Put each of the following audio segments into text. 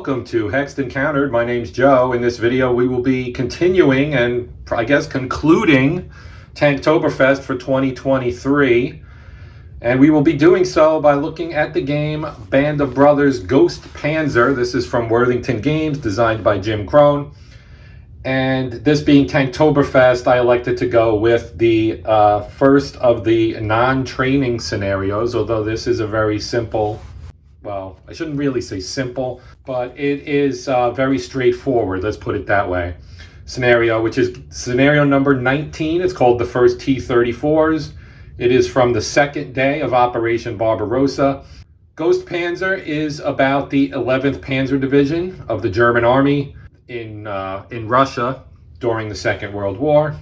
welcome to Hexed Encountered. My name's Joe. In this video, we will be continuing and I guess concluding Tanktoberfest for 2023. And we will be doing so by looking at the game Band of Brothers Ghost Panzer. This is from Worthington Games, designed by Jim Crone. And this being Tanktoberfest, I elected to go with the first of the non-training scenarios, although this is a very simple, well, I shouldn't really say simple, but it is very straightforward, let's put it that way. Scenario, which is scenario number 19. It's called the first T-34s. It is from the second day of Operation Barbarossa. Ghost Panzer is about the 11th Panzer Division of the German Army in Russia during the Second World War.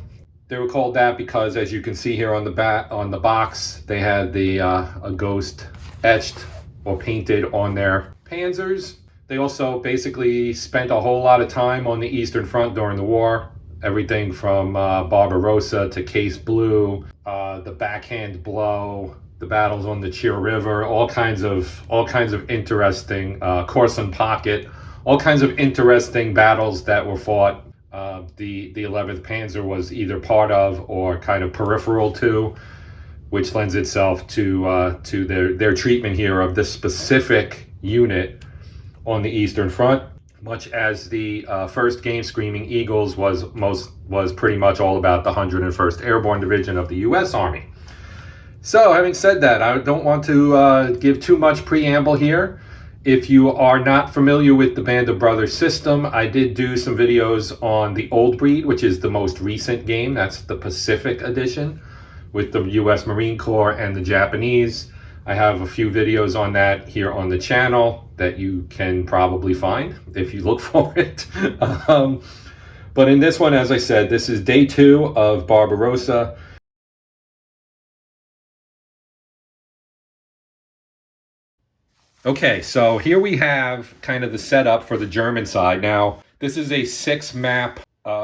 They were called that because, as you can see here on the box, they had the a ghost etched or painted on their panzers. They also basically spent a whole lot of time on the Eastern Front during the war. Everything from Barbarossa to Case Blue, the Backhand Blow, the battles on the Chir River, all kinds of interesting Corson Pocket, all kinds of interesting battles that were fought. The 11th Panzer was either part of or kind of peripheral to, which lends itself to their treatment here of this specific unit on the Eastern Front. Much as the first game, Screaming Eagles, was pretty much all about the 101st Airborne Division of the U.S. Army. So, having said that, I don't want to give too much preamble here. If you are not familiar with the Band of Brothers system, I did do some videos on the Old Breed, which is the most recent game. That's the Pacific Edition with the U.S. Marine Corps and the Japanese. I have a few videos on that here on the channel that you can probably find if you look for it. But in this one, as I said, this is day 2 of Barbarossa. Okay, so here we have kind of the setup for the German side. Now, this is a 6-map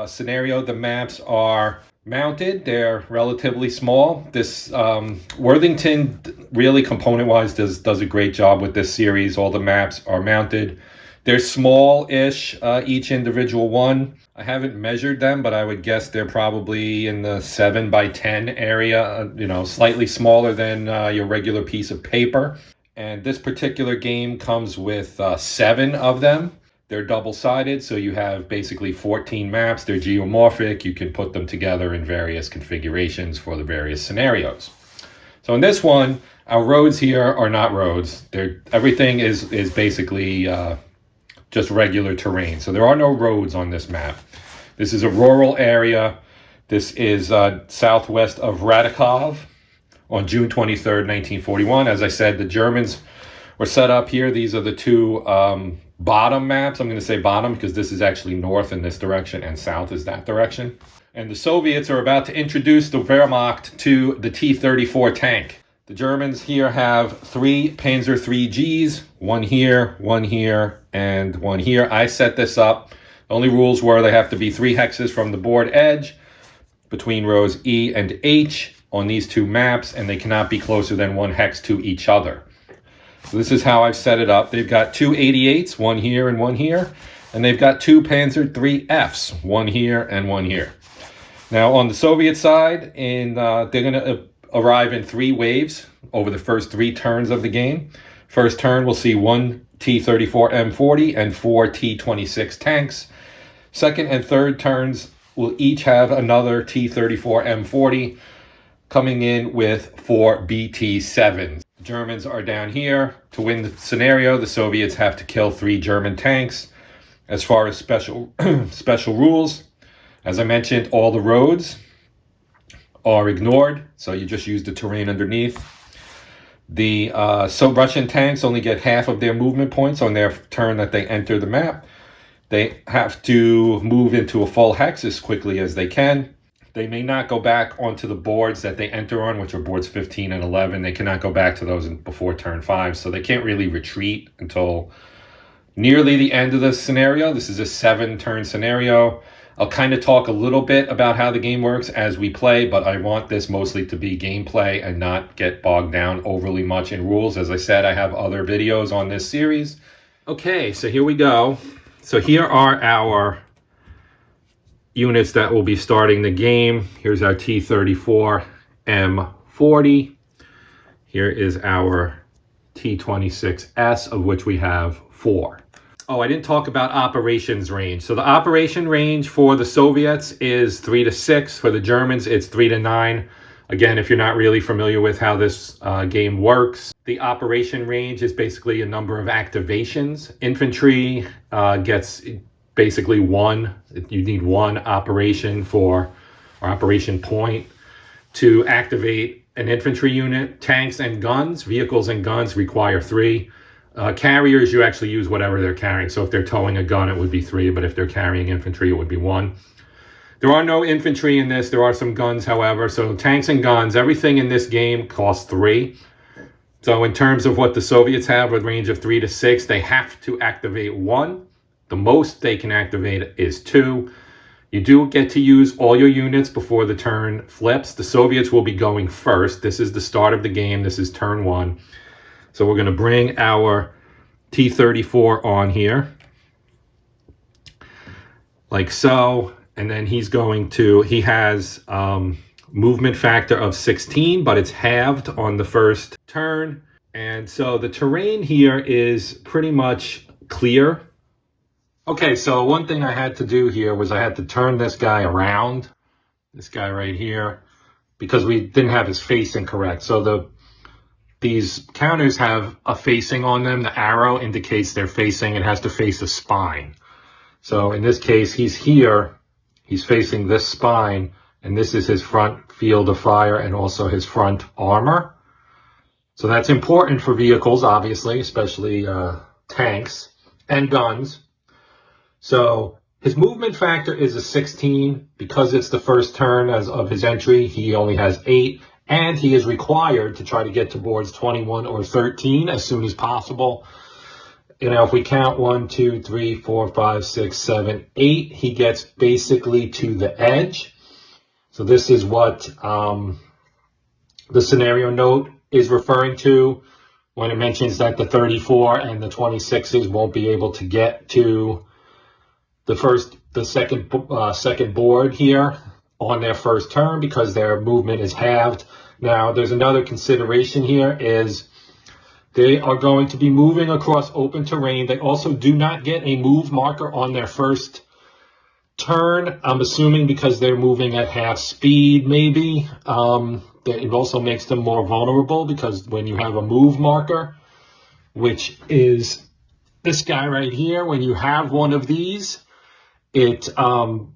scenario. The maps are mounted. They're relatively small. This Worthington really component-wise does a great job with this series. All the maps are mounted. They're small-ish, each individual one. I haven't measured them, but I would guess they're probably in the 7 by 10 area, slightly smaller than your regular piece of paper. And this particular game comes with 7 of them. They're double-sided, so you have basically 14 maps. They're geomorphic. You can put them together in various configurations for the various scenarios. So in this one, our roads here are not roads. Everything is basically just regular terrain. So there are no roads on this map. This is a rural area. This is southwest of Radikov on June 23rd, 1941. As I said, the Germans were set up here. These are the two bottom maps. I'm going to say bottom because this is actually north in this direction and south is that direction. And the Soviets are about to introduce the Wehrmacht to the T-34 tank. The Germans here have 3 Panzer IIIGs, one here, and one here. I set this up. The only rules were they have to be 3 hexes from the board edge between rows E and H on these 2 maps, and they cannot be closer than 1 hex to each other. So this is how I've set it up. They've got 2 88s, one here and one here, and they've got 2 Panzer IIIFs, one here and one here. Now on the Soviet side, they're going to arrive in 3 waves over the first 3 turns of the game. First turn, we'll see 1 T-34 M40 and 4 T-26 tanks. Second and third turns will each have another T-34 M40 coming in with 4 BT-7s. The Germans are down here. To win the scenario, the Soviets have to kill 3 German tanks. As far as special rules, as I mentioned, all the roads are ignored, so you just use the terrain underneath. The Russian tanks only get half of their movement points on their turn that they enter the map. They have to move into a full hex as quickly as they can. They may not go back onto the boards that they enter on, which are boards 15 and 11. They cannot go back to those before turn 5, so they can't really retreat until nearly the end of the scenario. This is a 7-turn scenario. I'll kind of talk a little bit about how the game works as we play, but I want this mostly to be gameplay and not get bogged down overly much in rules. As I said, I have other videos on this series. Okay, so here we go. So here are our units that will be starting the game. Here's our T-34 M40. Here is our T-26S, of which we have 4. Oh, I didn't talk about operations range. So the operation range for the Soviets is 3 to 6. For the Germans, it's 3 to 9. Again, if you're not really familiar with how this game works, the operation range is basically a number of activations. Infantry gets basically 1. You need 1 operation or operation point to activate an infantry unit. Tanks and guns, vehicles and guns require 3. Carriers, you actually use whatever they're carrying. So if they're towing a gun, it would be 3. But if they're carrying infantry, it would be 1. There are no infantry in this. There are some guns, however. So tanks and guns, everything in this game costs 3. So in terms of what the Soviets have with range of 3 to 6, they have to activate 1. The most they can activate is 2. You do get to use all your units before the turn flips. The Soviets will be going first. This is the start of the game. This is turn 1. So we're going to bring our T-34 on here, like so. And then he has movement factor of 16, but it's halved on the first turn. And so the terrain here is pretty much clear. Okay, so one thing I had to do here was I had to turn this guy around, this guy right here, because we didn't have his facing correct. So these counters have a facing on them. The arrow indicates they're facing. It has to face a spine. So in this case, he's here. He's facing this spine, and this is his front field of fire and also his front armor. So that's important for vehicles, obviously, especially tanks and guns. So his movement factor is a 16. Because it's the first turn of his entry, he only has 8. And he is required to try to get to boards 21 or 13 as soon as possible. You know, if we count 1, 2, 3, 4, 5, 6, 7, 8, he gets basically to the edge. So this is what the scenario note is referring to when it mentions that the 34 and the 26s won't be able to get to the second board here on their first turn because their movement is halved. Now, there's another consideration here is they are going to be moving across open terrain. They also do not get a move marker on their first turn. I'm assuming because they're moving at half speed, maybe. It also makes them more vulnerable because when you have a move marker, which is this guy right here, when you have one of these, it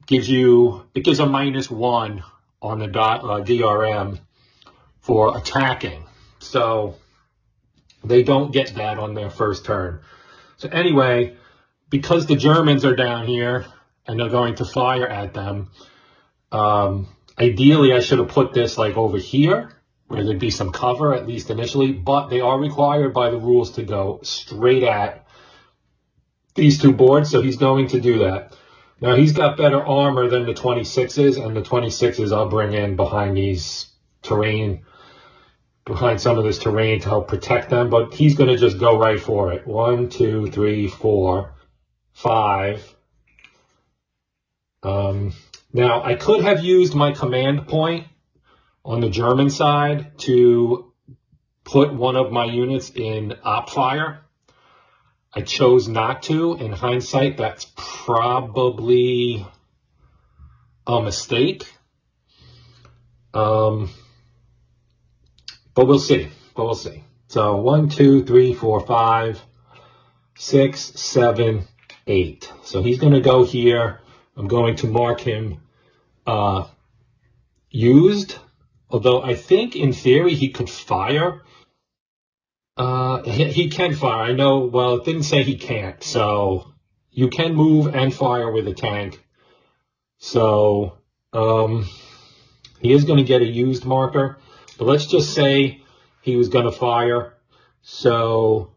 gives a -1 on the DRM for attacking. So they don't get that on their first turn. So anyway, because the Germans are down here and they're going to fire at them, ideally I should have put this like over here where there'd be some cover, at least initially, but they are required by the rules to go straight at these 2 boards, so he's going to do that. Now, he's got better armor than the 26s, and the 26s I'll bring in behind some of this terrain to help protect them, but he's going to just go right for it. 1, 2, 3, 4, 5. Now, I could have used my command point on the German side to put one of my units in op fire. I chose not to. In hindsight, that's probably a mistake. But we'll see. So 1, 2, 3, 4, 5, 6, 7, 8. So he's going to go here. I'm going to mark him used, although I think in theory he could fire. He can fire. I know, well, it didn't say he can't. So you can move and fire with a tank. So he is going to get a used marker. But let's just say he was going to fire. So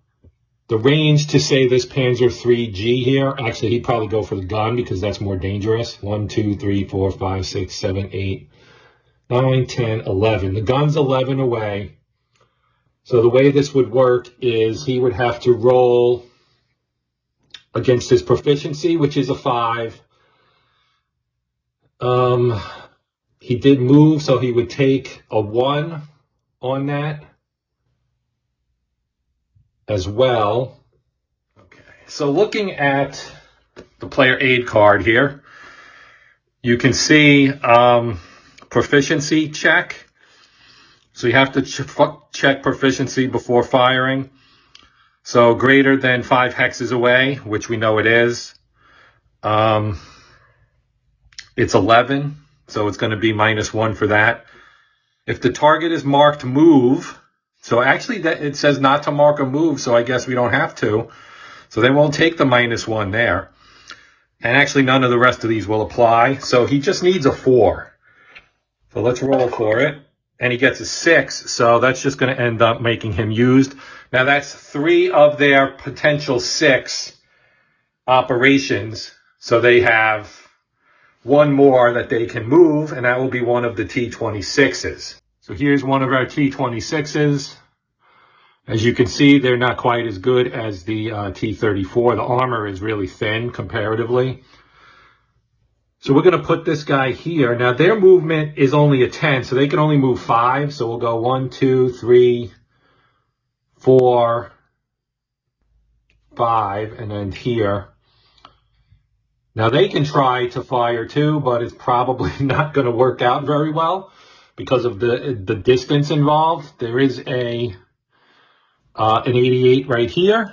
the range to say this Panzer 3G here, actually he'd probably go for the gun because that's more dangerous. 1, 2, 3, 4, 5, 6, 7, 8, 9, 10, 11. The gun's 11 away. So the way this would work is he would have to roll against his proficiency, which is a 5. He did move, so he would take a 1 on that as well. Okay, so looking at the player aid card here, you can see proficiency check. So you have to check proficiency before firing. So greater than 5 hexes away, which we know it is. It's 11, so it's going to be -1 for that. If the target is marked move, so actually it says not to mark a move, so I guess we don't have to. So they won't take the -1 there. And actually none of the rest of these will apply. So he just needs a 4. So let's roll for it. And he gets a 6, so that's just going to end up making him used. Now that's 3 of their potential 6 operations. So they have 1 more that they can move, and that will be one of the T-26s. So here's one of our T-26s. As you can see, they're not quite as good as the T-34. The armor is really thin comparatively. So we're going to put this guy here. Now their movement is only a 10, so they can only move 5. So we'll go 1, 2, 3, 4, 5, and then here. Now they can try to fire too, but it's probably not going to work out very well because of the distance involved. There is an 88 right here.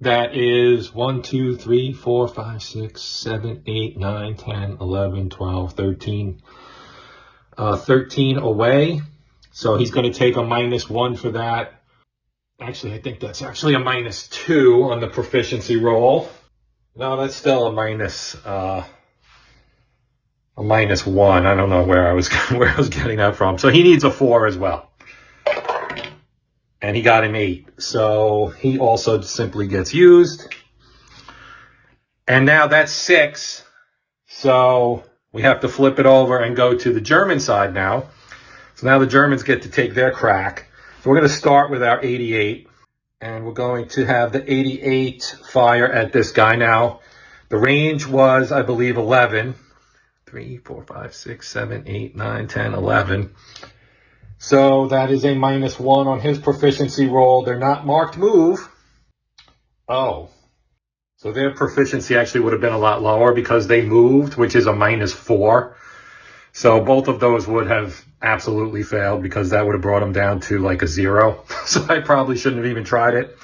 That is 1, 2, 3, 4, 5, 6, 7, 8, 9, 10, 11, 12, 13. 13 away. So he's going to take a -1 for that. Actually, I think that's actually a -2 on the proficiency roll. No, that's still a -1. I don't know where I was getting that from. So he needs a 4 as well. And he got an 8. So he also simply gets used. And now that's 6. So we have to flip it over and go to the German side now. So now the Germans get to take their crack. So we're going to start with our 88. And we're going to have the 88 fire at this guy now. The range was, I believe, 11. 3, 4, 5, 6, 7, 8, 9, 10, 11. So that is a -1 on his proficiency roll. They're not marked move. Oh. So their proficiency actually would have been a lot lower because they moved, which is a -4. So both of those would have absolutely failed because that would have brought them down to like a 0. So I probably shouldn't have even tried it.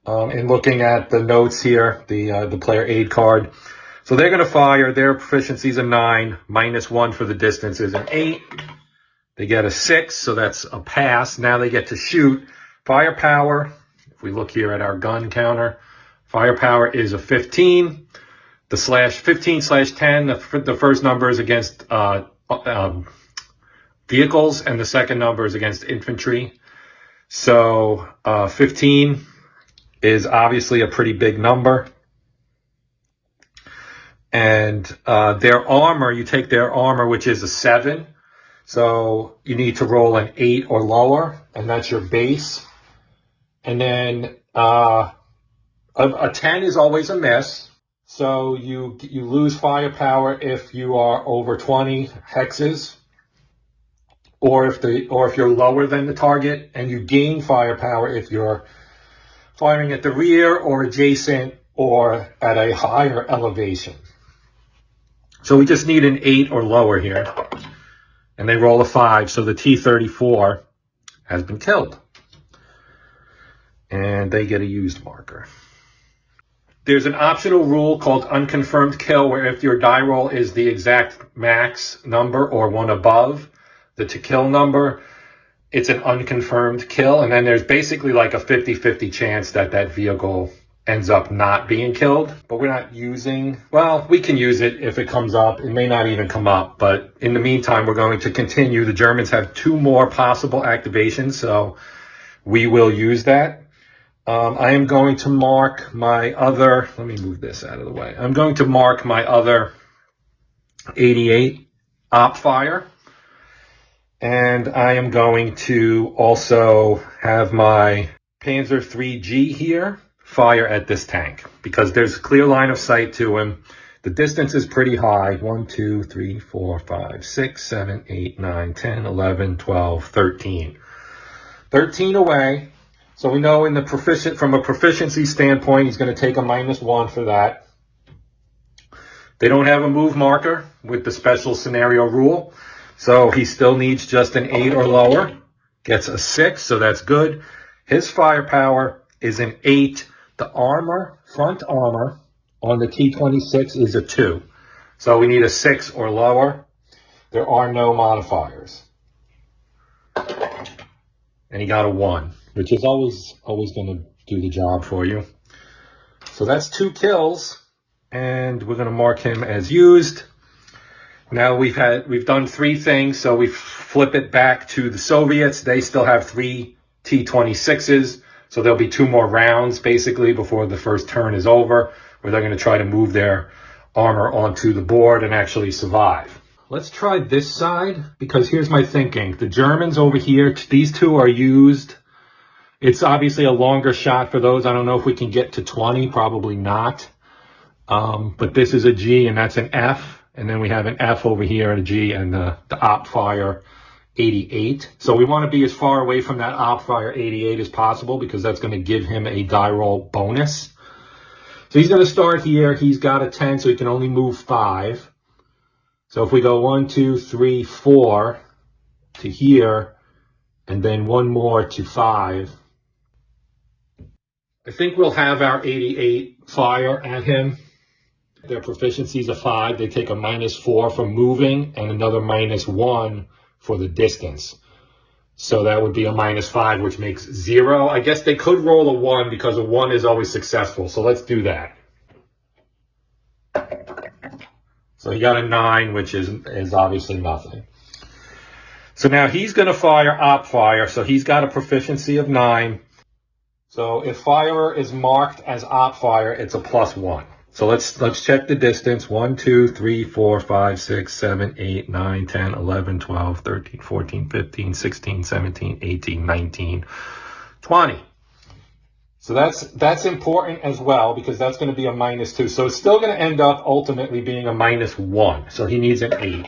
And looking at the notes here, the player aid card. So they're going to fire. Their proficiency is a 9. -1 for the distance is an 8. They get a 6, so that's a pass. Now they get to shoot. Firepower, if we look here at our gun counter, firepower is a 15. The /15/10, the first number is against vehicles, and the second number is against infantry. So 15 is obviously a pretty big number. And their armor, you take their armor, which is a 7. So you need to roll an 8 or lower, and that's your base. And then a 10 is always a miss. So you lose firepower if you are over 20 hexes, or if you're lower than the target, and you gain firepower if you're firing at the rear or adjacent or at a higher elevation. So we just need an 8 or lower here. And they roll a 5, so the T-34 has been killed. And they get a used marker. There's an optional rule called unconfirmed kill, where if your die roll is the exact max number or one above the to kill number, it's an unconfirmed kill. And then there's basically like a 50-50 chance that that vehicle ends up not being killed. But we're not using, well, we can use it if it comes up. It may not even come up. But in the meantime, we're going to continue. The Germans have 2 more possible activations, so we will use that. I am going to mark my other, let me move this out of the way. I'm going to mark my other 88 op fire. And I am going to also have my Panzer 3G here fire at this tank because there's a clear line of sight to him. The distance is pretty high. 1, 2, 3, 4, 5, 6, 7, 8, 9, 10, 11, 12, 13. 13 away. So we know from a proficiency standpoint, he's going to take a -1 for that. They don't have a move marker with the special scenario rule. So he still needs just an 8 or lower. Gets a 6, so that's good. His firepower is an 8. The armor, front armor, on the T-26 is a 2. So we need a 6 or lower. There are no modifiers. And he got a 1, which is always going to do the job for you. So that's 2 kills, and we're going to mark him as used. Now we've done 3 things, so we flip it back to the Soviets. They still have 3 T-26s, so there'll be 2 more rounds basically before the first turn is over, where they're going to try to move their armor onto the board and actually survive. Let's try this side, because here's my thinking. The Germans over here, these 2 are used. It's obviously a longer shot for those. I don't know if we can get to 20, probably not. But this is a G and that's an F. And then we have an F over here and a G and the op fire 88. So we want to be as far away from that op fire 88 as possible because that's going to give him a die roll bonus. So he's going to start here. He's got a 10, so he can only move 5. So if we go 1, 2, 3, 4 to here, and then 1 more to 5, I think we'll have our 88 fire at him. Their proficiency is a 5. They take a -4 for moving and another -1 for the distance. So that would be a -5, which makes 0. I guess they could roll a 1 because a 1 is always successful. So let's do that. So he got a 9, which is obviously nothing. So now he's going to fire op fire. So he's got a proficiency of 9. So if fire is marked as op fire, it's a +1. So let's check the distance. 1, 2, 3, 4, 5, 6, 7, 8, 9, 10, 11, 12, 13, 14, 15, 16, 17, 18, 19, 20. So that's important as well because that's going to be a -2. So it's still going to end up ultimately being a -1. So he needs an 8.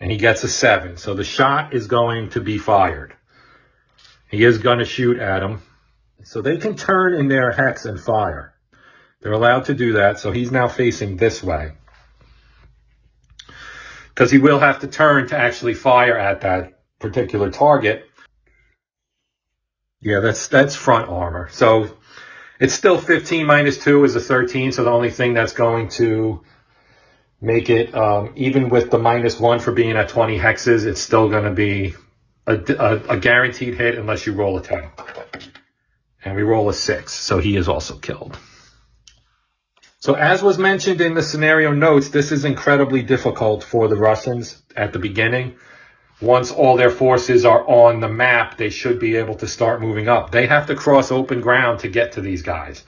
And he gets a 7. So the shot is going to be fired. He is going to shoot at him. So they can turn in their hex and fire. They're allowed to do that. So he's now facing this way. Because he will have to turn to actually fire at that particular target. Yeah, that's front armor. So it's still 15 -2 is a 13. So the only thing that's going to make it, even with the -1 for being at 20 hexes, it's still going to be a guaranteed hit unless you roll a 10. And we roll a 6. So he is also killed. So as was mentioned in the scenario notes, this is incredibly difficult for the Russians at the beginning. Once all their forces are on the map, they should be able to start moving up. They have to cross open ground to get to these guys.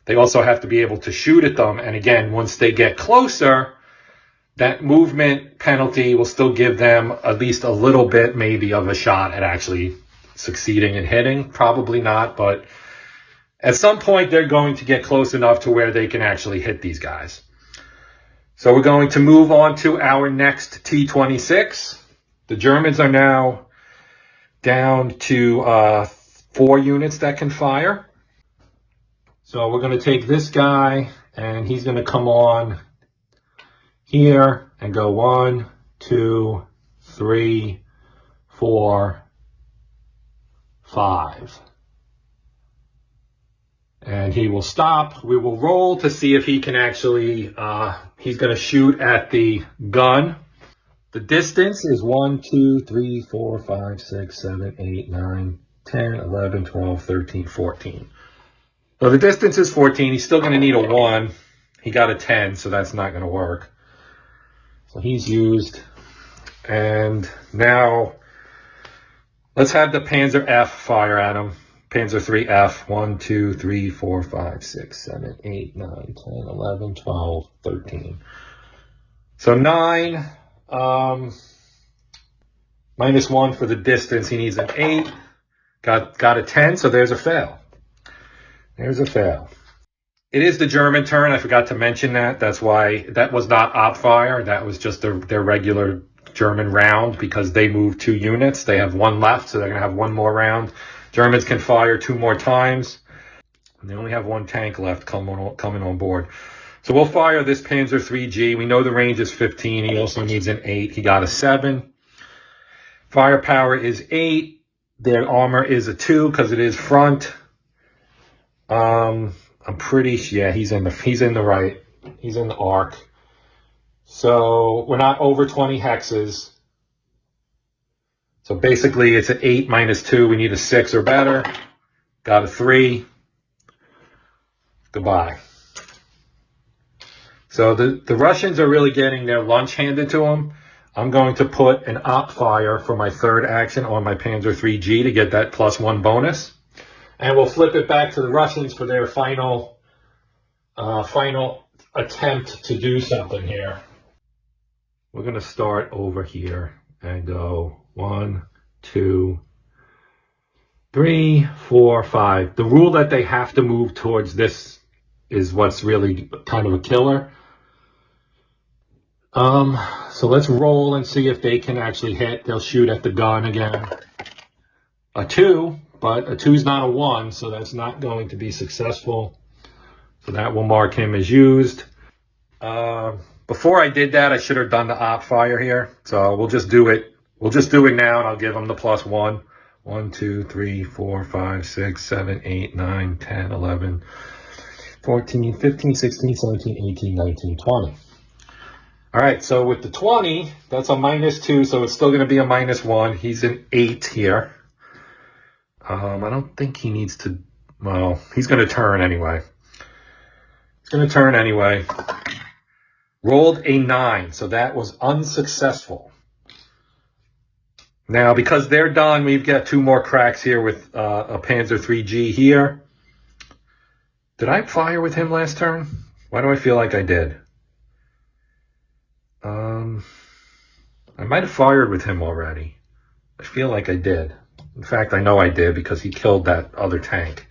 They also have to be able to shoot at them. And again, once they get closer, that movement penalty will still give them at least a little bit maybe of a shot at actually succeeding and hitting. Probably not, but at some point they're going to get close enough to where they can actually hit these guys. So we're going to move on to our next T-26. The Germans are now down to 4 units that can fire. So we're going to take this guy, and he's going to come on here and go 1, 2, 3, 4, 5. And he will stop. We will roll to see if he can actually, he's going to shoot at the gun. The distance is 1, 2, 3, 4, 5, 6, 7, 8, 9, 10, 11, 12, 13, 14. So the distance is 14. He's still going to need a 1. He got a 10, so that's not going to work. So he's used. And now let's have the Panzer F fire at him. Panzer 3F. 1, 2, 3, 4, 5, 6, 7, 8, 9, 10, 11, 12, 13. So 9. -1 for the distance. He needs an 8. Got a 10, so there's a fail. There's a fail. It is the German turn. I forgot to mention that. That's why that was not op fire. That was just their regular German round because they moved 2 units. They have 1 left, so they're going to have 1 more round. Germans can fire 2 more times. And they only have 1 tank left coming on board. So we'll fire this Panzer 3G. We know the range is 15. He also needs an 8. He got a 7. Firepower is 8. Their armor is a 2 because it is front. I'm pretty, yeah, he's in the right. He's in the arc. So we're not over 20 hexes. So basically it's an 8 minus 2. We need a 6 or better. Got a 3. Goodbye. So the Russians are really getting their lunch handed to them. I'm going to put an op fire for my 3rd action on my Panzer 3G to get that +1 bonus. And we'll flip it back to the Russians for their final attempt to do something here. We're going to start over here and go 1, 2, 3, 4, 5. The rule that they have to move towards this is what's really kind of a killer. So let's roll and see if they can actually hit. They'll shoot at the gun again. A 2. But a 2 is not a 1, so that's not going to be successful. So that will mark him as used. Before I did that, I should have done the op fire here. So we'll just do it. We'll just do it now, and I'll give him the +1. 1, 2, 3, 4, 5, 6, 7, 8, 9, 10, 11, 14, 15, 16, 17, 18, 19, 20. All right, so with the 20, that's a -2, so it's still going to be a -1. He's an 8 here. I don't think he needs to, well, he's going to turn anyway. He's going to turn anyway. Rolled a 9, so that was unsuccessful. Now, because they're done, we've got 2 more cracks here with a Panzer 3G here. Did I fire with him last turn? Why do I feel like I did? I might have fired with him already. I feel like I did. In fact, I know I did because he killed that other tank.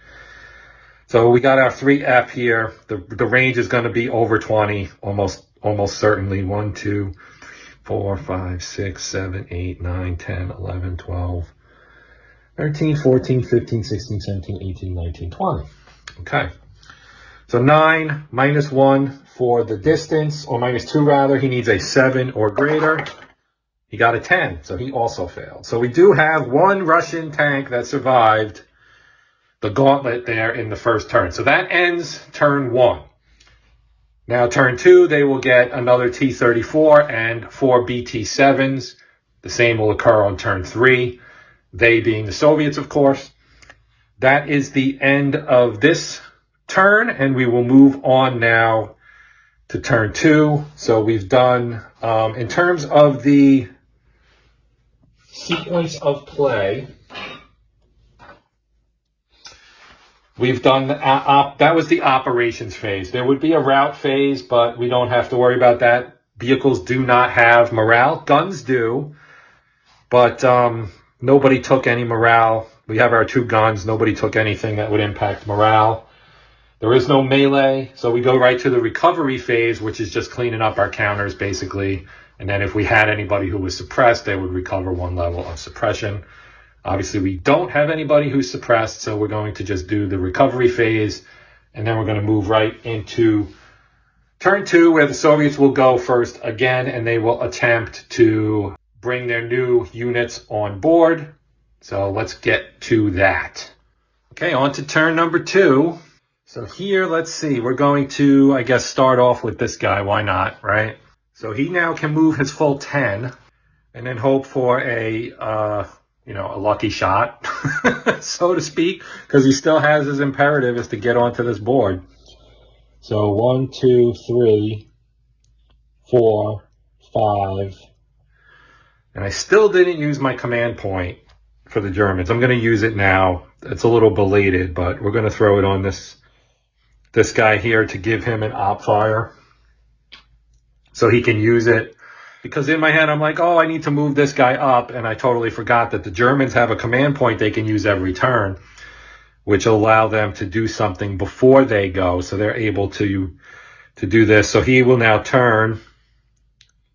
So we got our 3F here. The range is going to be over 20, almost certainly. 1, 2, 4, 5, 6, 7, 8, 9, 10, 11, 12, 13, 14, 15, 16, 17, 18, 19, 20. Okay. So 9 -1 for the distance, or -2 rather. He needs a 7 or greater. He got a 10, so he also failed. So we do have 1 Russian tank that survived the gauntlet there in the first turn. So that ends turn 1. Now turn 2, they will get another T-34 and 4 BT-7s. The same will occur on turn 3, they being the Soviets, of course. That is the end of this turn, and we will move on now to turn 2. So we've done, in terms of the sequence of play, we've done that was the operations phase. There would be a route phase, but we don't have to worry about that. Vehicles do not have morale. Guns do, but nobody took any morale. We have our 2 guns. Nobody took anything that would impact morale. There is no melee, so we go right to the recovery phase, which is just cleaning up our counters, basically. And then if we had anybody who was suppressed, they would recover 1 level of suppression. Obviously, we don't have anybody who's suppressed, so we're going to just do the recovery phase. And then we're going to move right into turn 2, where the Soviets will go first again, and they will attempt to bring their new units on board. So let's get to that. Okay, on to turn number 2. So here, let's see, we're going to, I guess, start off with this guy. Why not, right? So he now can move his full 10 and then hope for a lucky shot, so to speak, because he still has his imperative is to get onto this board. So 1, 2, 3, 4, 5. And I still didn't use my command point for the Germans. I'm going to use it now. It's a little belated, but we're going to throw it on this guy here to give him an op fire so he can use it. Because in my head, I'm like, oh, I need to move this guy up. And I totally forgot that the Germans have a command point they can use every turn, which will allow them to do something before they go. So they're able to do this. So he will now turn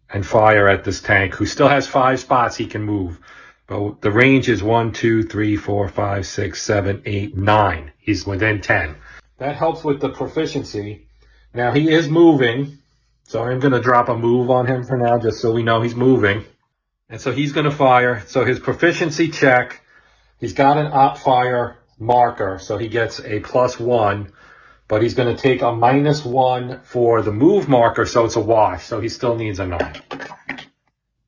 and fire at this tank, who still has 5 spots he can move. But the range is 1, 2, 3, 4, 5, 6, 7, 8, 9. He's within 10. That helps with the proficiency. Now he is moving, so I'm going to drop a move on him for now, just so we know he's moving. And so he's going to fire. So his proficiency check, he's got an op fire marker, so he gets a +1. But he's going to take a -1 for the move marker, so it's a wash. So he still needs a 9.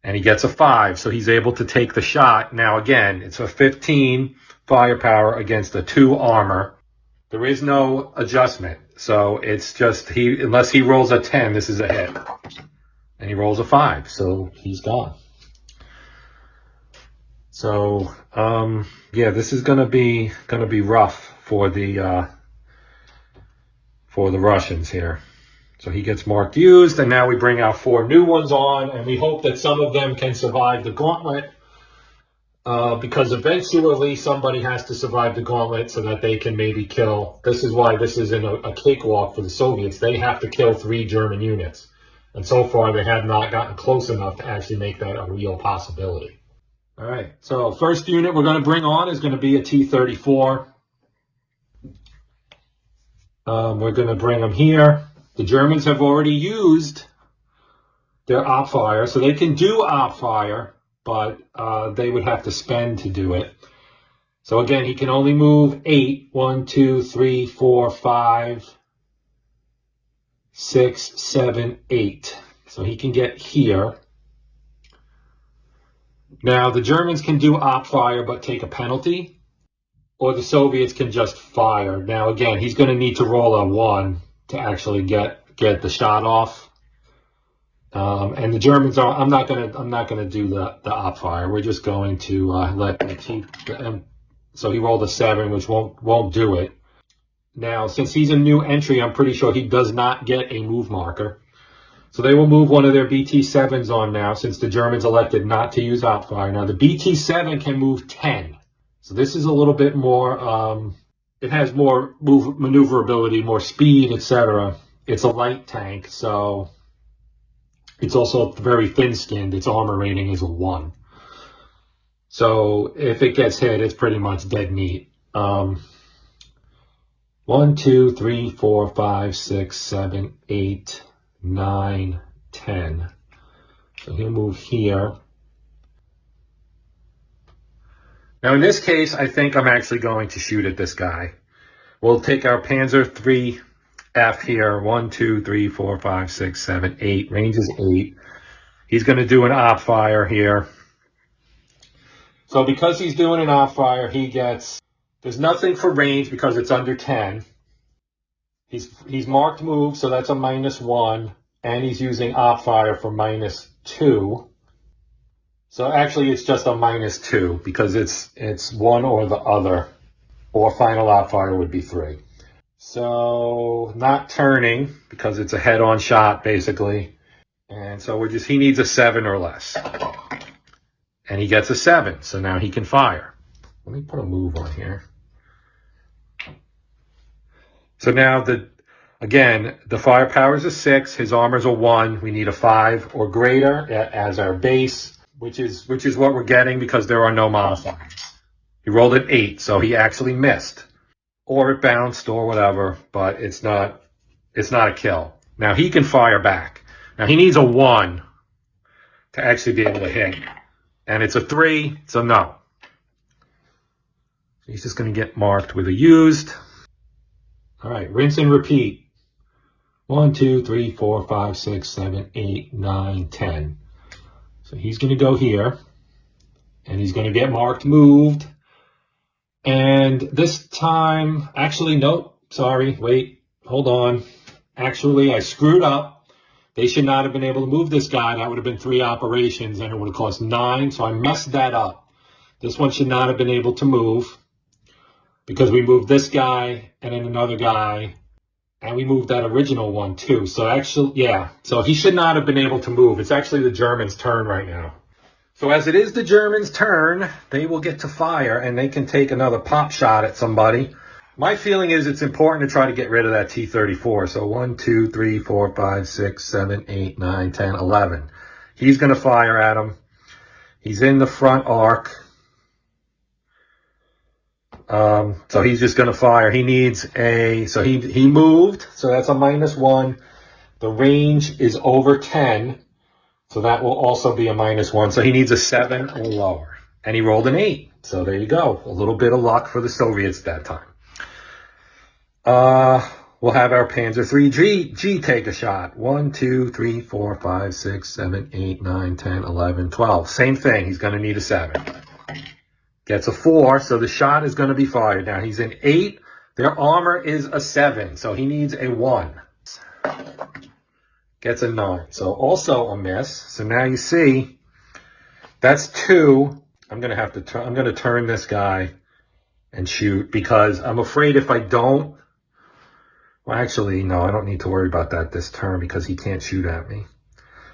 And he gets a 5, so he's able to take the shot. Now again, it's a 15 firepower against a 2 armor. There is no adjustment. So it's just, unless he rolls a 10, this is a hit. And he rolls a 5, so he's gone. So, yeah, this is gonna be rough for the Russians here. So he gets marked used, and now we bring our 4 new ones on, and we hope that some of them can survive the gauntlet, because eventually somebody has to survive the gauntlet so that they can maybe kill. This is why this isn't a cakewalk for the Soviets. They have to kill 3 German units, and so far they have not gotten close enough to actually make that a real possibility. All right, so first unit we're going to bring on is going to be a T-34. We're going to bring them here. The Germans have already used their op fire, so they can do op fire, but they would have to spend to do it. So again, he can only move 8. 1, 2, 3, 4, 5, 6, 7, 8. So he can get here. Now, the Germans can do op fire but take a penalty, or the Soviets can just fire. Now, again, he's going to need to roll a 1 to actually get the shot off. And the Germans are. I'm not gonna do the op fire. We're just going to let the so he rolled a 7, which won't do it. Now, since he's a new entry, I'm pretty sure he does not get a move marker. So they will move one of their BT-7s on now, since the Germans elected not to use op fire. Now the BT-7 can move 10. So this is a little bit more, it has more maneuverability, more speed, etc. It's a light tank, so it's also very thin-skinned. Its armor rating is a 1. So if it gets hit, it's pretty much dead meat. 1, 2, 3, 4, 5, 6, 7, 8, 9, 10. So he'll move here. Now in this case, I think I'm actually going to shoot at this guy. We'll take our Panzer 3F here. 1, 2, 3, 4, 5, 6, 7, 8. Range is 8. He's going to do an op fire here. So because he's doing an op fire, he gets, there's nothing for range because it's under 10. He's marked move, so that's a -1, and he's using op fire for -2. So actually it's just a -2 because it's one or the other, or final op fire would be 3. So not turning because it's a head-on shot basically. And so he needs a 7 or less. And he gets a 7, so now he can fire. Let me put a move on here. So now again, the firepower is a 6, his armor's a 1. We need a 5 or greater as our base, which is what we're getting because there are no modifiers. He rolled an 8, so he actually missed. Or it bounced or whatever, but it's not a kill. Now he can fire back. Now he needs a 1 to actually be able to hit. And it's a 3, so no. He's just going to get marked with a used. All right, rinse and repeat. 1, 2, 3, 4, 5, 6, 7, 8, 9, 10. So he's going to go here. And he's going to get marked moved. And this time, actually, nope, sorry, wait, hold on. Actually, I screwed up. They should not have been able to move this guy. That would have been 3 operations, and it would have cost 9, so I messed that up. This one should not have been able to move because we moved this guy and then another guy, and we moved that original one too. So actually, yeah, so he should not have been able to move. It's actually the Germans' turn right now. So as it is the Germans' turn, they will get to fire, and they can take another pop shot at somebody. My feeling is it's important to try to get rid of that T-34. So 1, 2, 3, 4, 5, 6, 7, 8, 9, 10, 11. He's going to fire at him. He's in the front arc. So he's just going to fire. He needs a, so he moved. So that's a -1. The range is over 10. So that will also be a -1. So he needs a 7 or lower. And he rolled an 8. So there you go. A little bit of luck for the Soviets that time. We'll have our Panzer III take a shot. 1, 2, 3, 4, 5, 6, 7, 8, 9, 10, 11, 12. Same thing. He's going to need a 7. Gets a 4, so the shot is going to be fired. Now he's in 8. Their armor is a 7, so he needs a 1. Gets a 9, so also a miss. So now you see, that's 2. I'm going to turn this guy and shoot because I'm afraid if I don't, well, actually, no, I don't need to worry about that this turn because he can't shoot at me.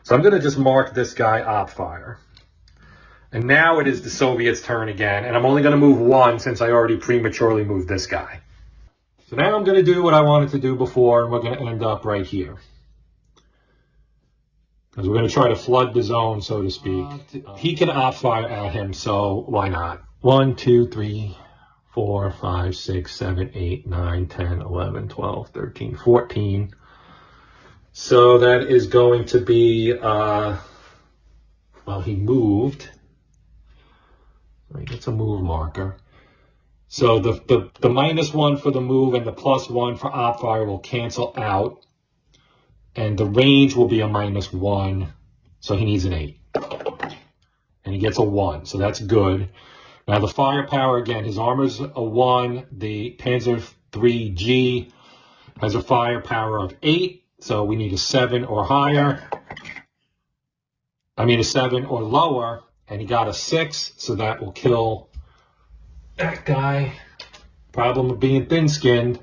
So I'm going to just mark this guy op fire. And now it is the Soviets' turn again, and I'm only going to move 1 since I already prematurely moved this guy. So now I'm going to do what I wanted to do before, and we're going to end up right here. Because we're going to try to flood the zone, so to speak. He can op fire at him, so why not? 1, 2, 3, 4, 5, 6, 7, 8, 9, 10, 11, 12, 13, 14. So that is going to be, well, he moved. He gets a move marker. So the -1 for the move and the +1 for op fire will cancel out. And the range will be a -1. So he needs an 8. And he gets a 1. So that's good. Now the firepower, again, his armor's a 1. The Panzer III has a firepower of 8. So we need a 7 or higher. I mean a 7 or lower. And he got a 6. So that will kill that guy. Problem of being thin-skinned.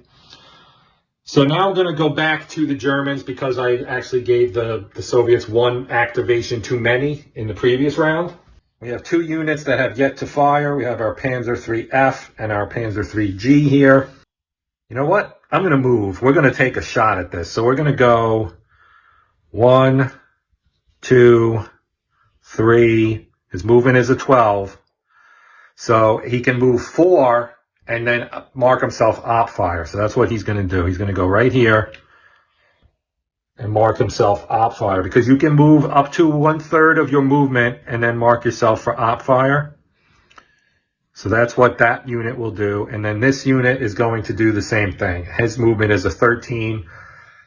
So now I'm going to go back to the Germans because I actually gave the Soviets 1 activation too many in the previous round. We have 2 units that have yet to fire. We have our Panzer IIIF and our Panzer IIIG here. You know what? I'm going to move. We're going to take a shot at this. So we're going to go 1, 2, 3. His movement is a 12. So he can move 4 and then mark himself op fire. So that's what he's going to do. He's going to go right here and mark himself op fire because you can move up to 1/3 of your movement and then mark yourself for op fire. So that's what that unit will do. And then this unit is going to do the same thing. His movement is a 13.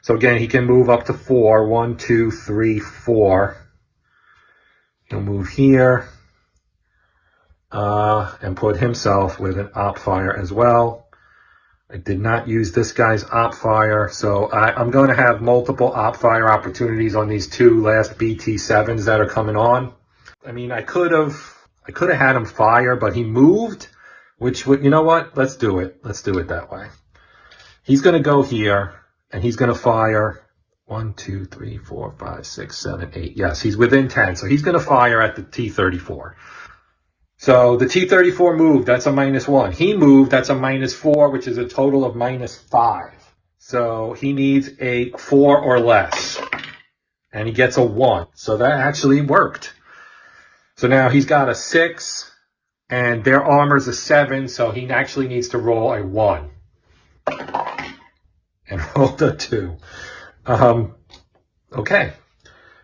So again, he can move up to 4. 1, 2, 3, 4. He'll move here. And put himself with an op fire as well. I did not use this guy's op fire, so I'm going to have multiple op fire opportunities on these 2 last BT7s that are coming on. I mean, I could have had him fire, but he moved, which would, you know what? Let's do it. Let's do it that way. He's going to go here, and he's going to fire 1, 2, 3, 4, 5, 6, 7, 8. Yes, he's within 10, so he's going to fire at the T-34. So the T-34 moved, that's a -1. He moved, that's a -4, which is a total of -5. So he needs a 4 or less. And he gets a 1. So that actually worked. So now he's got a 6, and their armor's a 7, so he actually needs to roll a 1. And rolled a 2. Okay.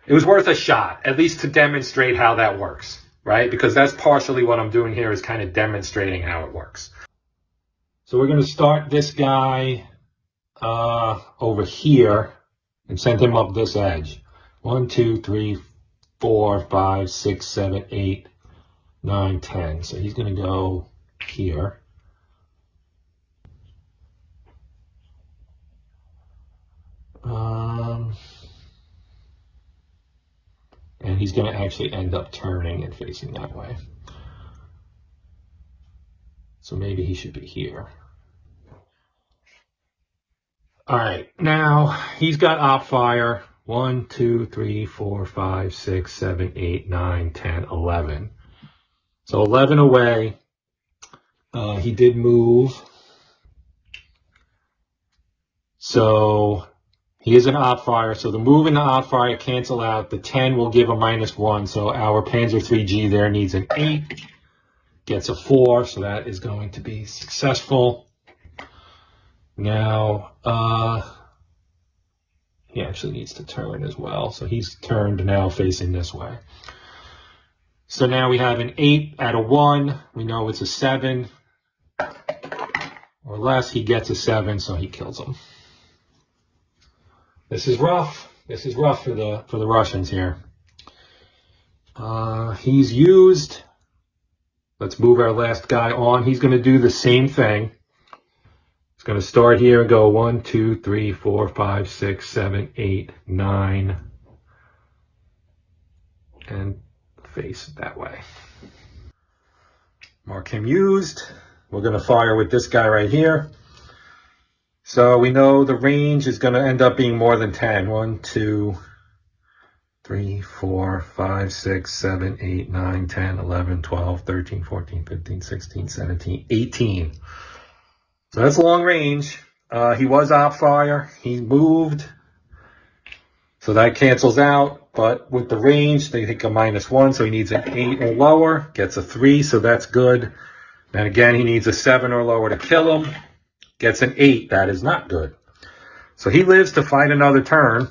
It was worth a shot, at least to demonstrate how that works. Right? Because that's partially what I'm doing here is kind of demonstrating how it works. So we're going to start this guy over here and send him up this edge. 1, 2, 3, 4, 5, 6, 7, 8, 9, 10. So he's going to go here. And he's going to actually end up turning and facing that way. So maybe he should be here. All right, now he's got op fire. 1, 2, 3, 4, 5, 6, 7, 8, 9, 10, 11. So 11 away. He did move. So he is an op fire. So the move and the op fire cancel out. The 10 will give a -1. So our Panzer 3G there needs an 8. Gets a 4. So that is going to be successful. Now, he actually needs to turn as well. So he's turned now facing this way. So now we have an 8 at a 1. We know it's a 7 or less. He gets a 7, so he kills him. This is rough. This is rough for the Russians here. He's used. Let's move our last guy on. He's going to do the same thing. He's going to start here and go 1, 2, 3, 4, 5, 6, 7, 8, 9, and face that way. Mark him used. We're going to fire with this guy right here. So we know the range is going to end up being more than 10. 1, 2, 3, 4, 5, 6, 7, 8, 9, 10, 11, 12, 13, 14, 15, 16, 17, 18. So that's long range. He was op fire. He moved. So that cancels out. But with the range, they take a -1. So he needs an 8 or lower. Gets a 3. So that's good. And again, he needs a 7 or lower to kill him. Gets an 8. That is not good. So he lives to fight another turn.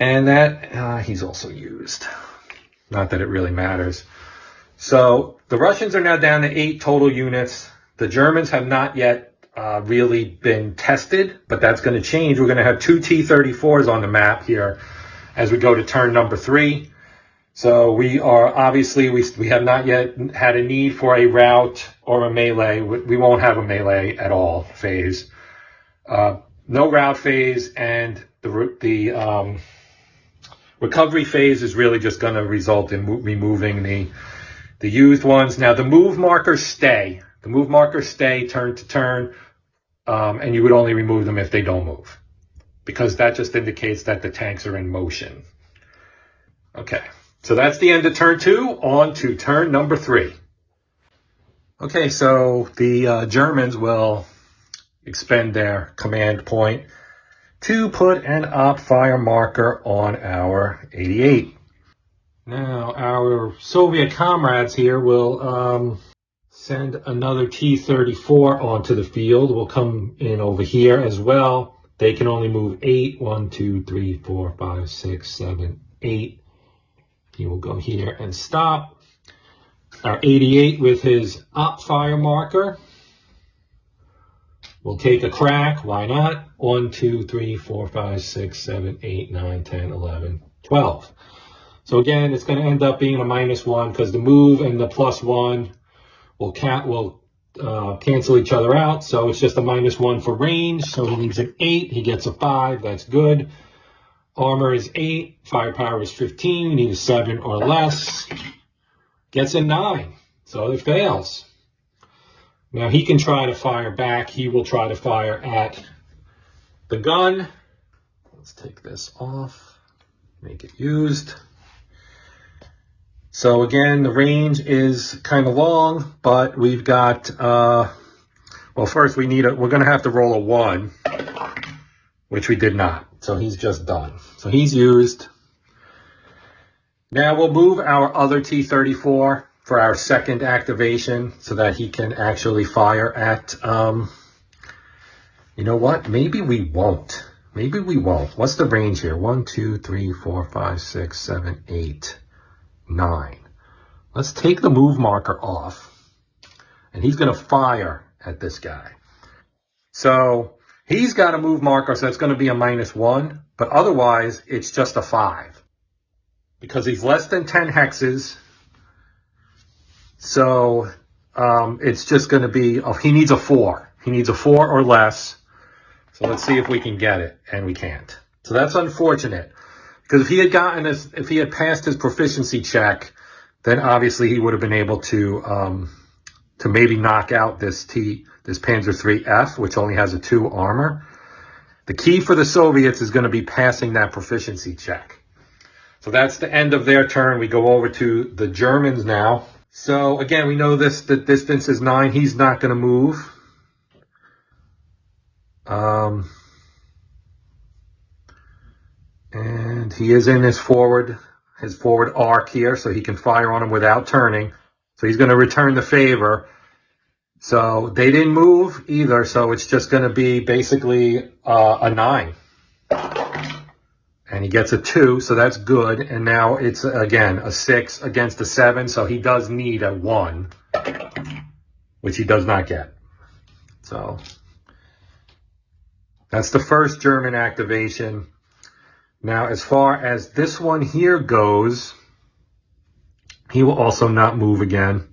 And that, he's also used. Not that it really matters. So the Russians are now down to 8 total units. The Germans have not yet really been tested, but that's going to change. We're going to have 2 T-34s on the map here as we go to turn number 3. So we are obviously, we have not yet had a need for a rout or a melee. We won't have a melee at all phase. No rout phase, and the recovery phase is really just going to result in removing the used ones. Now the move markers stay. The move markers stay turn to turn, and you would only remove them if they don't move, because that just indicates that the tanks are in motion. Okay, so that's the end of turn 2. On to turn number 3. Okay, so the Germans will expend their command point to put an op fire marker on our 88. Now our Soviet comrades here will send another T-34 onto the field. We'll come in over here as well. They can only move 8. 1, 2, 3, 4, 5, 6, 7, 8. He will go here and stop. Our 88 with his op fire marker will take a crack. Why not? 1, 2, 3, 4, 5, 6, 7, 8, 9, 10, 11, 12. So again, it's going to end up being a -1 because the move and the +1 will cancel each other out. So it's just a -1 for range. So he needs an 8. He gets a 5. That's good. Armor is 8. Firepower is 15. We need a 7 or less. Gets a 9. So it fails. Now he can try to fire back. He will try to fire at the gun. Let's take this off. Make it used. So again, the range is kind of long, but we've got, well, first we're going to have to roll a 1, which we did not. So he's just done. So he's used. Now we'll move our other T-34 for our second activation so that he can actually fire at, you know what? Maybe we won't. Maybe we won't. What's the range here? 1, 2, 3, 4, 5, 6, 7, 8. 9. Let's take the move marker off, and he's going to fire at this guy. So he's got a move marker, so it's going to be a -1, but otherwise it's just a 5 because he's less than 10 hexes. So it's just going to be, he needs a 4. He needs a 4 or less. So let's see if we can get it, and we can't. So that's unfortunate. Because if he had gotten this, if he had passed his proficiency check, then obviously he would have been able to maybe knock out this Panzer IIIF, which only has a 2 armor. The key for the Soviets is going to be passing that proficiency check. So that's the end of their turn. We go over to the Germans now. So again, we know the distance is 9. He's not going to move. And he is in his forward arc here, so he can fire on him without turning. So he's going to return the favor. So they didn't move either, so it's just going to be basically a 9. And he gets a 2, so that's good. And now it's, again, a 6 against a 7, so he does need a 1, which he does not get. So that's the first German activation. Now, as far as this one here goes, he will also not move again.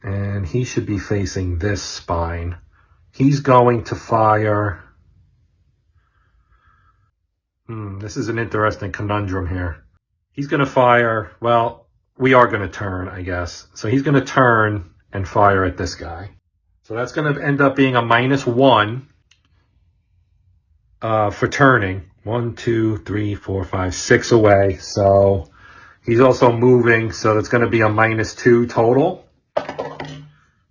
And he should be facing this spine. He's going to fire. This is an interesting conundrum here. He's going to fire. Well, we are going to turn, I guess. So he's going to turn and fire at this guy. So that's going to end up being a -1 for turning. 1, 2, 3, 4, 5, 6 away. So he's also moving. So that's going to be a -2 total.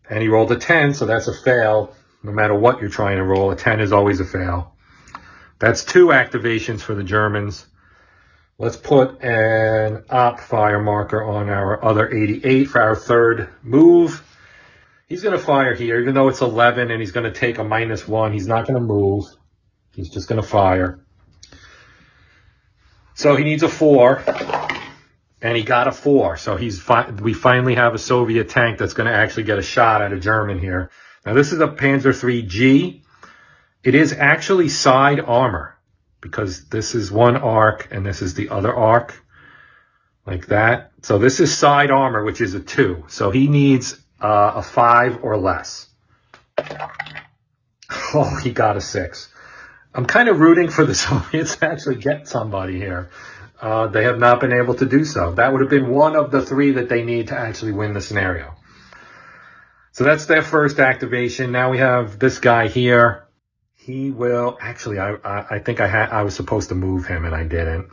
And he rolled a 10, so that's a fail. No matter what you're trying to roll, a 10 is always a fail. That's 2 activations for the Germans. Let's put an op fire marker on our other 88 for our third move. He's going to fire here, even though it's 11 and he's going to take a -1. He's not going to move. He's just going to fire. So he needs a 4. And he got a 4, so we finally have a Soviet tank that's going to actually get a shot at a German here. Now this is a Panzer IIIG. It is actually side armor, because this is one arc and this is the other arc, like that. So this is side armor, which is a 2. So he needs a 5 or less. Oh, he got a 6. I'm kind of rooting for the Soviets to actually get somebody here. They have not been able to do so. That would have been one of the 3 that they need to actually win the scenario. So that's their first activation. Now we have this guy here. He will actually. I think I was supposed to move him and I didn't.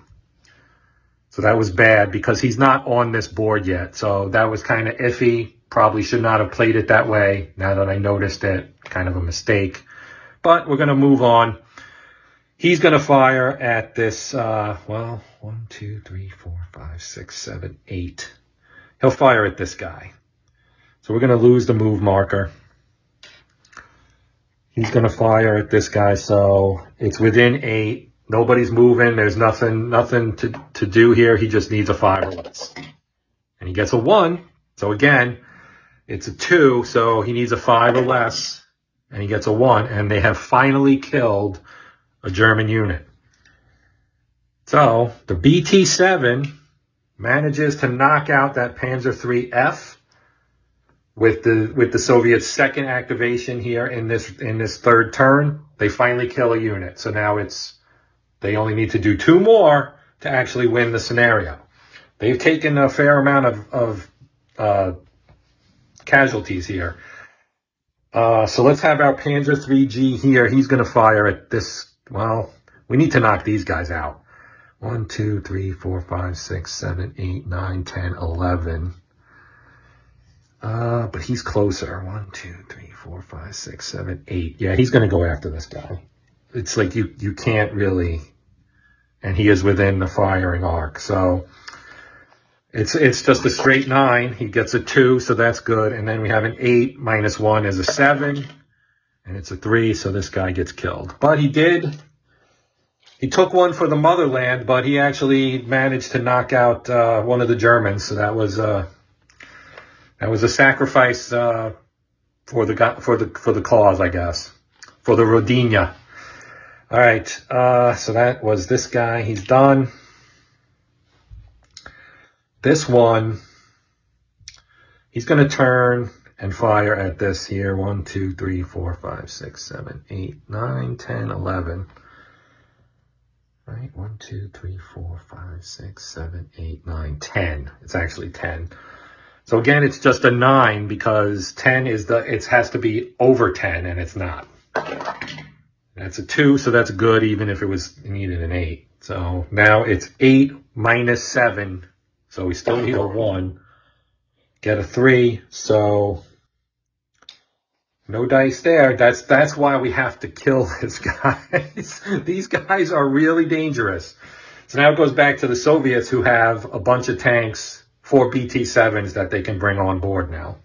So that was bad because he's not on this board yet. So that was kind of iffy. Probably should not have played it that way. Now that I noticed it, kind of a mistake. But we're going to move on. He's going to fire at this, 1, 2, 3, 4, 5, 6, 7, 8. He'll fire at this guy. So we're going to lose the move marker. He's going to fire at this guy, so it's within 8. Nobody's moving. There's nothing to do here. He just needs a 5 or less. And he gets a 1. So again, it's a 2, so he needs a 5 or less. And he gets a 1. And they have finally killed a German unit. So the BT-7 manages to knock out that Panzer IIIF with the Soviets' second activation here in this third turn. They finally kill a unit. So now they only need to do 2 more to actually win the scenario. They've taken a fair amount of casualties here. So let's have our Panzer IIIG here. He's going to fire at this. Well, we need to knock these guys out. 1, 2, 3, 4, 5, 6, 7, 8, 9, 10, 11. But he's closer. 1, 2, 3, 4, 5, 6, 7, 8. Yeah, he's going to go after this guy. It's like you can't really. And he is within the firing arc. So it's just a straight 9. He gets a 2, so that's good. And then we have an 8 -1 is a 7. And it's a 3, so this guy gets killed. But he took one for the motherland, but he actually managed to knock out one of the Germans. So that was a sacrifice for the cause, I guess, for the Rodinia. All right, so that was this guy. He's done. This one, he's going to turn and fire at this here. 1, 2, 3, 4, 5, 6, 7, 8, 9, 10, 11. Right? 1, 2, 3, 4, 5, 6, 7, 8, 9, 10. It's actually 10. So again, it's just a 9 because 10 it has to be over 10 and it's not. That's a 2, so that's good even if it needed an 8. So now it's 8 -7. So we still need a 1. Get a 3, so No dice there. That's why we have to kill his guys. These guys are really dangerous. So now it goes back to the Soviets, who have a bunch of tanks, 4 BT-7s that they can bring on board now.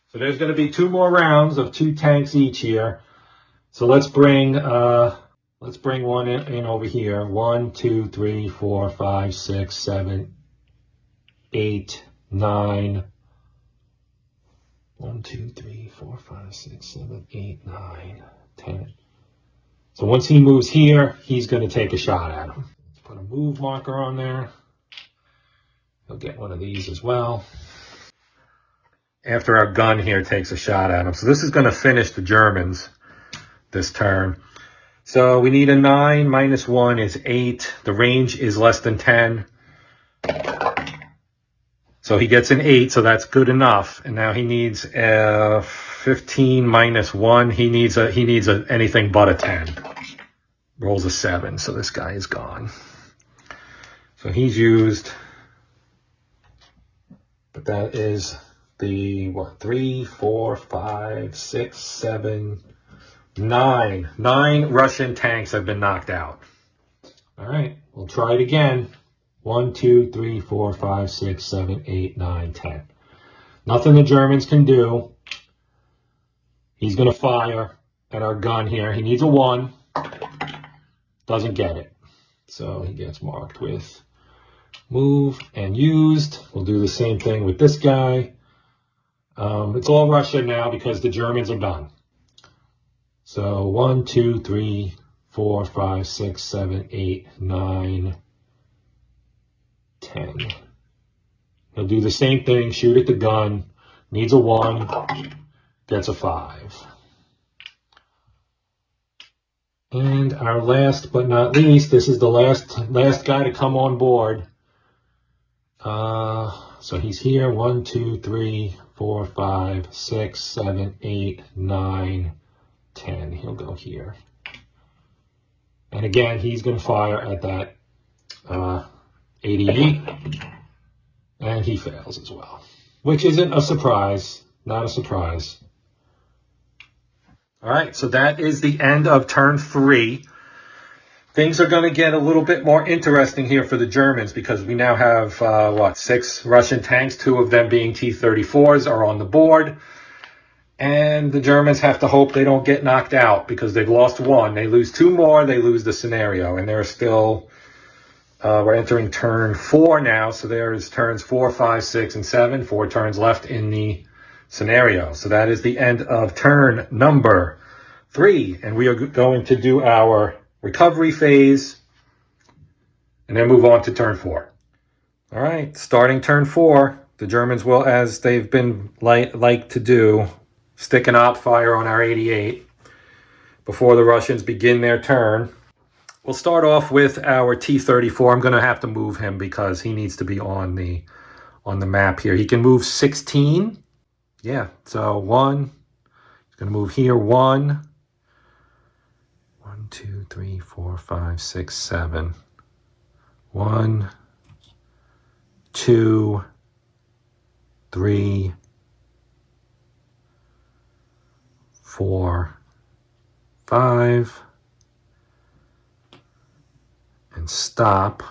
So there's going to be 2 more rounds of 2 tanks each here. So let's bring one in over here. 1, 2, 3, 4, 5, 6, 7, 8, 9. 1, 2, 3, 4, 5, 6, 7, 8, 9, 10. So once he moves here, he's going to take a shot at him. Let's put a move marker on there. He'll get one of these as well. After our gun here takes a shot at him. So this is going to finish the Germans this turn. So we need a 9 minus 1 is 8. The range is less than 10. So he gets an 8, so that's good enough. And now he needs 15 minus 1. He needs anything but a 10. Rolls a 7, so this guy is gone. So he's used, but that is the 3, 4, 5, 6, 7, 9. 9 Russian tanks have been knocked out. All right, we'll try it again. 1, 2, 3, 4, 5, 6, 7, 8, 9, 10. Nothing the Germans can do. He's going to fire at our gun here. He needs a 1. Doesn't get it. So he gets marked with move and used. We'll do the same thing with this guy. It's all Russia now because the Germans are done. So 1, 2, 3, 4, 5, 6, 7, 8, 9, 10. He'll do the same thing, shoot at the gun, needs a 1, gets a 5. And our last but not least, this is the last guy to come on board. So he's here, 1, 2, 3, 4, 5, 6, 7, 8, 9, 10. He'll go here. And again, he's going to fire at that 88, and he fails as well, which isn't a surprise, not a surprise. All right, so that is the end of turn 3. Things are going to get a little bit more interesting here for the Germans because we now have, 6 Russian tanks, 2 of them being T-34s are on the board. And the Germans have to hope they don't get knocked out because they've lost 1. They lose 2 more, they lose the scenario, and they're still... we're entering turn 4 now, so there's turns 4, 5, 6, and 7. 4 turns left in the scenario. So that is the end of turn number 3. And we are going to do our recovery phase and then move on to turn 4. All right, starting turn 4, the Germans will, as they've been like to do, stick an op fire on our 88 before the Russians begin their turn. We'll start off with our T-34. I'm going to have to move him because he needs to be on the map here. He can move 16. Yeah, so 1. He's going to move here 1. 1, 2, 3, 4, 5, 6, 7. 1, 2, 3, 4, 5. And stop.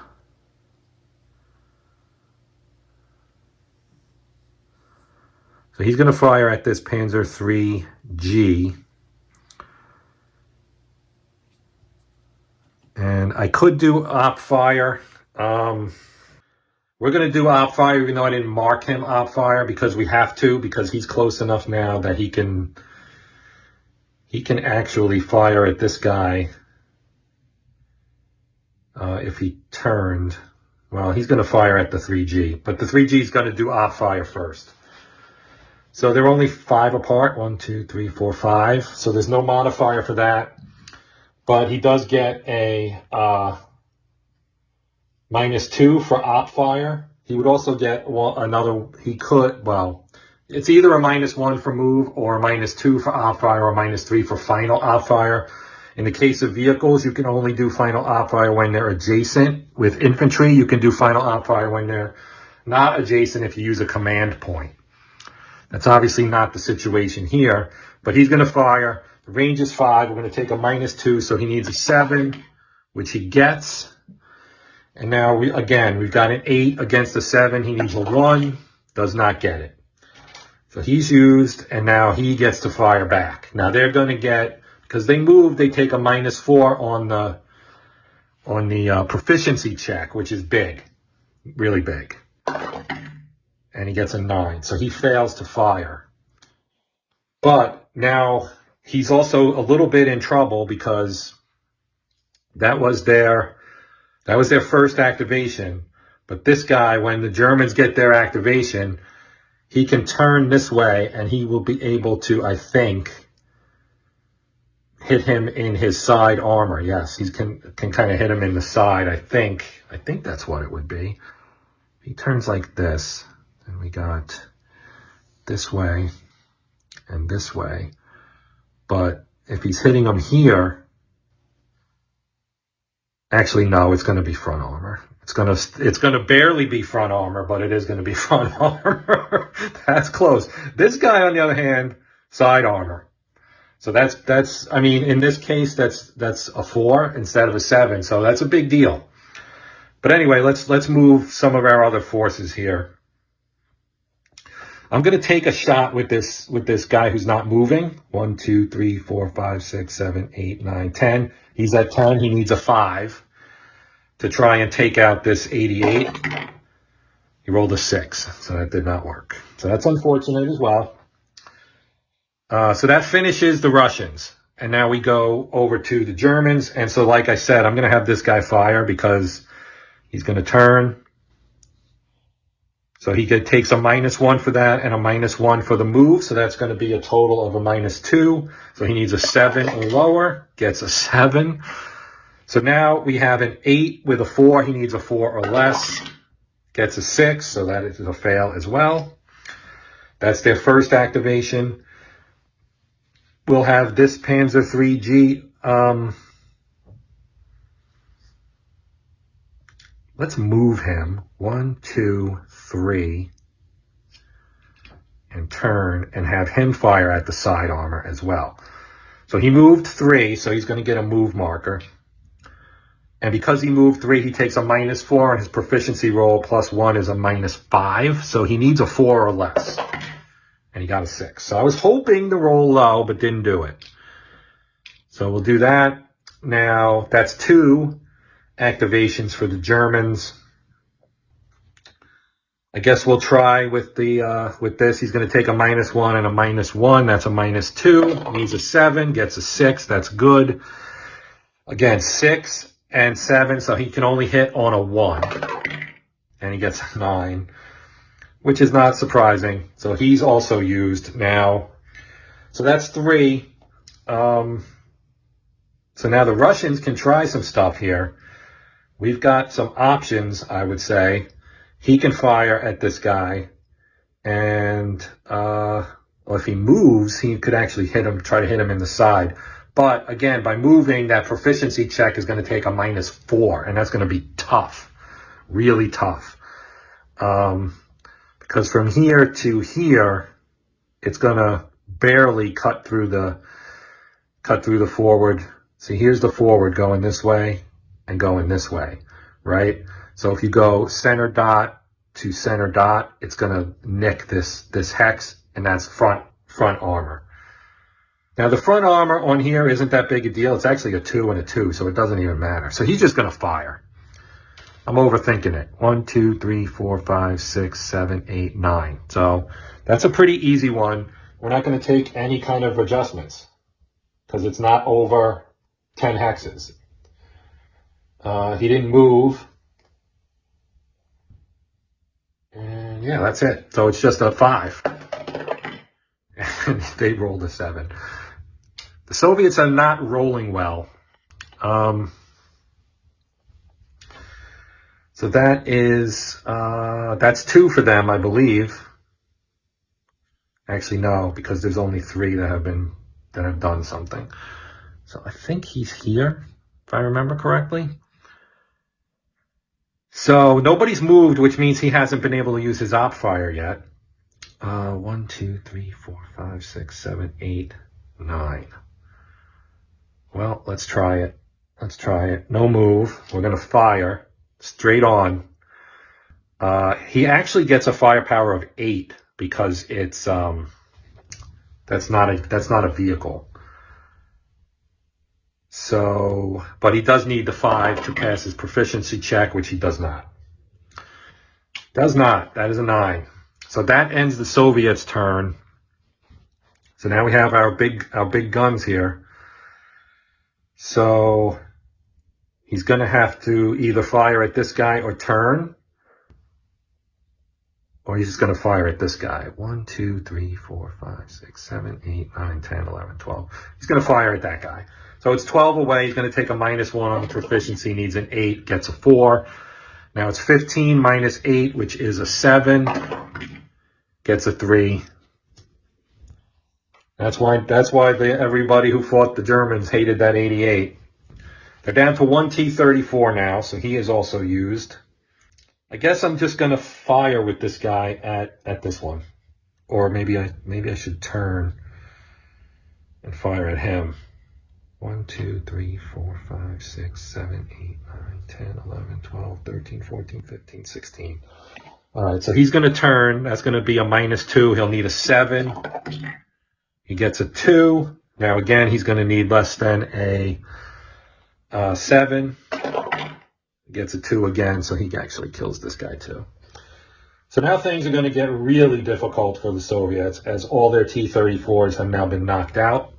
So he's going to fire at this Panzer IIIG. And I could do op fire. We're going to do op fire even though I didn't mark him op fire because we have to, because he's close enough now that he can actually fire at this guy. If he turned, well, he's going to fire at the 3G, but the 3G is going to do op fire first. So they're only 5 apart, 1, 2, 3, 4, 5. So there's no modifier for that, but he does get a -2 for op fire. He would also get it's either a -1 for move or a -2 for op fire or a -3 for final op fire. In the case of vehicles, you can only do final op fire when they're adjacent. With infantry, you can do final op fire when they're not adjacent if you use a command point. That's obviously not the situation here, But he's going to fire. The range is 5. We're going to take a -2, so he needs a 7, which he gets. And now, we've got an 8 against a 7. He needs a 1. Does not get it. So he's used, and now he gets to fire back. Now they're going to get, because they moved, they take a -4 on the proficiency check, which is big, really big. And he gets a 9, so he fails to fire. But now he's also a little bit in trouble because that was their first activation. But this guy, when the Germans get their activation, he can turn this way and he will be able to, I think, hit him in his side armor. Yes, he can kind of hit him in the side, I think. I think that's what it would be. He turns like this, and we got this way and this way. But if he's hitting him here, actually, no, it's going to be front armor. It's gonna barely be front armor, but it is going to be front armor. That's close. This guy, on the other hand, side armor. So that's I mean, in this case, that's a 4 instead of a 7. So that's a big deal. But anyway, let's move some of our other forces here. I'm going to take a shot with this guy who's not moving. 1, 2, 3, 4, 5, 6, 7, 8, 9, 10. He's at 10. He needs a 5 to try and take out this 88. He rolled a 6, so that did not work. So that's unfortunate as well. So that finishes the Russians. And now we go over to the Germans. And so, like I said, I'm going to have this guy fire because he's going to turn. So he takes a -1 for that and a -1 for the move. So that's going to be a total of a -2. So he needs a 7 or lower, gets a 7. So now we have an 8 with a 4. He needs a 4 or less, gets a 6. So that is a fail as well. That's their first activation. We'll have this Panzer IIIG. Let's move him 1, 2, 3 and turn and have him fire at the side armor as well. So he moved 3, so he's going to get a move marker. And because he moved 3, he takes a -4 on his proficiency roll. +1 is a -5. So he needs a 4 or less. And he got a 6. So I was hoping to roll low, but didn't do it. So we'll do that. Now, that's 2 activations for the Germans. I guess we'll try with this. He's going to take a -1 and a -1. That's a -2. Needs a 7. Gets a 6. That's good. Again, 6 and 7. So he can only hit on a 1. And he gets a 9. Which is not surprising. So he's also used now. So that's 3. So now the Russians can try some stuff here. We've got some options, I would say. He can fire at this guy. And well, if he moves, he could actually try to hit him in the side. But again, by moving, that proficiency check is going to take a -4. And that's going to be tough. Really tough. Because from here to here, it's going to barely cut through the forward. See, here's the forward going this way and going this way, right? So if you go center dot to center dot, it's going to nick this hex, and that's front armor. Now, the front armor on here isn't that big a deal. It's actually a 2 and a 2, so it doesn't even matter. So he's just going to fire. I'm overthinking it. 1, 2, 3, 4, 5, 6, 7, 8, 9. So that's a pretty easy one. We're not going to take any kind of adjustments because it's not over 10 hexes. He didn't move. And yeah, that's it. So it's just a 5. And they rolled a 7. The Soviets are not rolling well. So that is, that's 2 for them, I believe. Actually, no, because there's only 3 that have done something. So I think he's here, if I remember correctly. So nobody's moved, which means he hasn't been able to use his op fire yet. 1, 2, 3, 4, 5, 6, 7, 8. 9. Well, let's try it. Let's try it. No move. We're going to fire straight on. He actually gets a firepower of 8 because it's that's not a vehicle. So, but he does need the 5 to pass his proficiency check, which he does not. Does not. That is a 9. So that ends the Soviets' turn. So now we have our big guns here. So he's going to have to either fire at this guy or turn. Or he's just going to fire at this guy. 1, 2, 3, 4, 5, 6, 7, 8, 9, 10, 11, 12. He's going to fire at that guy. So it's 12 away. He's going to take a -1 on proficiency. Needs an 8. Gets a 4. Now it's 15 minus 8, which is a 7. Gets a 3. That's why everybody who fought the Germans hated that 88. They're down to 1 T-34 now, so he is also used. I guess I'm just going to fire with this guy at this one. Or maybe I should turn and fire at him. 1, 2, 3, 4, 5, 6, 7, 8, 9, 10, 11, 12, 13, 14, 15, 16. All right, so he's going to turn. That's going to be a -2. He'll need a 7. He gets a 2. Now, again, he's going to need less than a 7. He gets a 2 again, so he actually kills this guy too. So now things are going to get really difficult for the Soviets as all their T-34s have now been knocked out,